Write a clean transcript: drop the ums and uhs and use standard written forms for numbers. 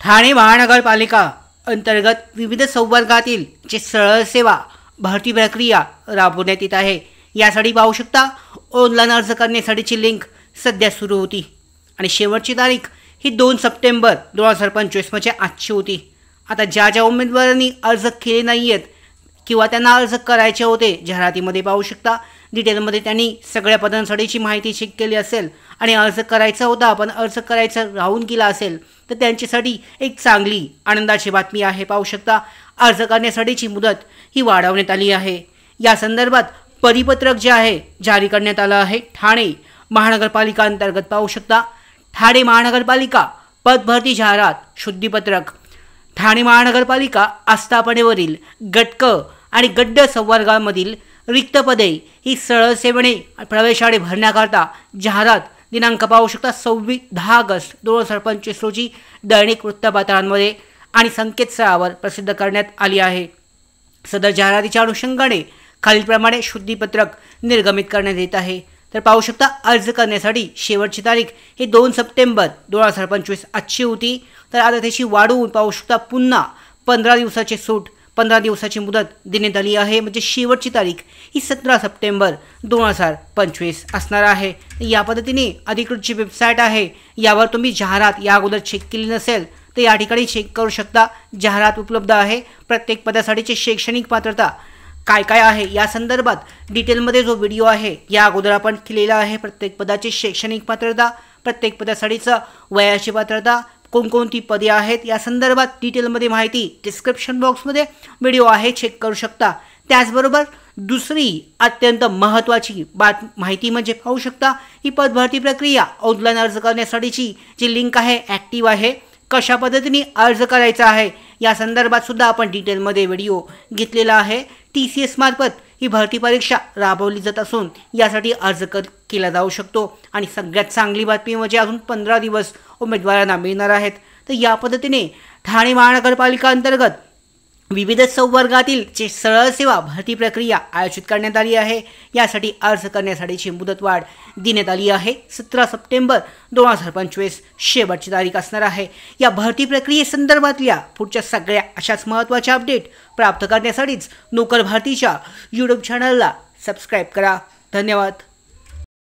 ठाणे महानगरपालिका अंतर्गत विविध संवर्गातील जे सरळ सेवा भरती प्रक्रिया राबवण्यात येत आहे। यासाठी पाहू शकता ऑनलाईन अर्ज करण्यासाठीची लिंक सध्या सुरू होती आणि शेवटची तारीख ही 2 सप्टेंबर 2025 म्हणजे आजची होती। आता ज्या उमेदवारांनी अर्ज केले नाही आहेत किंवा त्यांना अर्ज करायचे होते, जाहिरातीमध्ये पाहू शकता डिटेलमध्ये त्यांनी सगळ्या पदांसाठीची माहिती चेक केली असेल आणि अर्ज करायचा होता पण अर्ज करायचा राहून गेला असेल तर त्यांच्यासाठी एक चांगली आनंदाची बातमी आहे। पाहू शकता अर्ज करण्यासाठीची मुदत ही वाढवण्यात आली आहे। या संदर्भात परिपत्रक जे आहे जारी करण्यात आलं आहे। ठाणे महानगरपालिका अंतर्गत पाहू शकता ठाणे महानगरपालिका पदभरती जाहिरात शुद्धीपत्रक। ठाणे महानगरपालिका आस्थापनेवरील गटक आणि गड्ड संवर्गामधील रिक्त पदे ही सरळ सेवेने प्रवेशाने भरण्याकरता जाहिरात दिनांक पाहू शकता 10 ऑगस्ट 2025 रोजी दैनिक वृत्तपत्रांमध्ये आणि संकेतस्थळावर प्रसिद्ध करण्यात आली आहे। सदर जाहिरातीच्या अनुषंगाने खालीलप्रमाणे शुद्धीपत्रक निर्गमित करण्यात येत आहे। तर पाहू शकता अर्ज करण्यासाठी शेवटची तारीख ही 2 सप्टेंबर 2025 आजची होती। तर आता त्याची वाढवून पाहू शकता पुन्हा 15 दिवसाची सूट 15 दिवसाची मुदत देण्यात आली आहे। म्हणजे शेवटची तारीख ही 17 सप्टेंबर 2025 असणार आहे। या पद्धतीने अधिकृत जी वेबसाईट आहे यावर तुम्ही जाहिरात या अगोदर चेक केली नसेल तर या ठिकाणी चेक करू शकता। जाहिरात उपलब्ध आहे। प्रत्येक पदासाठीची शैक्षणिक पात्रता काय काय आहे या संदर्भात डिटेलमध्ये जो व्हिडिओ आहे या अगोदर आपण केलेला आहे। प्रत्येक पदाची शैक्षणिक पात्रता, प्रत्येक पदासाठीचं वयाची पात्रता, कोणकोणती पदे आहेत या संदर्भात डिटेलमध्ये माहिती डिस्क्रिप्शन बॉक्समध्ये व्हिडिओ आहे, चेक करू शकता। त्याचबरोबर दुसरी अत्यंत महत्त्वाची माहिती म्हणजे पाहू शकता ही पदभरती प्रक्रिया ऑनलाईन अर्ज करण्यासाठीची जी लिंक आहे ॲक्टिव्ह आहे। कशा पद्धतीने अर्ज करायचा आहे या संदर्भात सुद्धा आपण डिटेलमध्ये व्हिडिओ घेतलेला आहे। TCS मार्फत ही भरती परीक्षा राबवली जात असून यासाठी अर्ज केला जाऊ शकतो आणि सगळ्यात चांगली बातमी म्हणजे अजून 15 दिवस उमेदवारांना मिळणार आहेत। तर या पद्धतीने ठाणे महानगरपालिका अंतर्गत विविध संवर्गातील जे सरळ सेवा भरती प्रक्रिया आयोजित करण्यात आली आहे। यासाठी अर्ज करण्यासाठीची मुदतवाढ देण्यात आली आहे। 17 सप्टेंबर 2025 शेवटची तारीख असणार आहे। या भरती प्रक्रियेसंदर्भातल्या पुढच्या सगळ्या अशाच महत्त्वाच्या अपडेट प्राप्त करण्यासाठीच नोकर भारतीच्या YouTube चॅनलला सबस्क्राईब करा। धन्यवाद।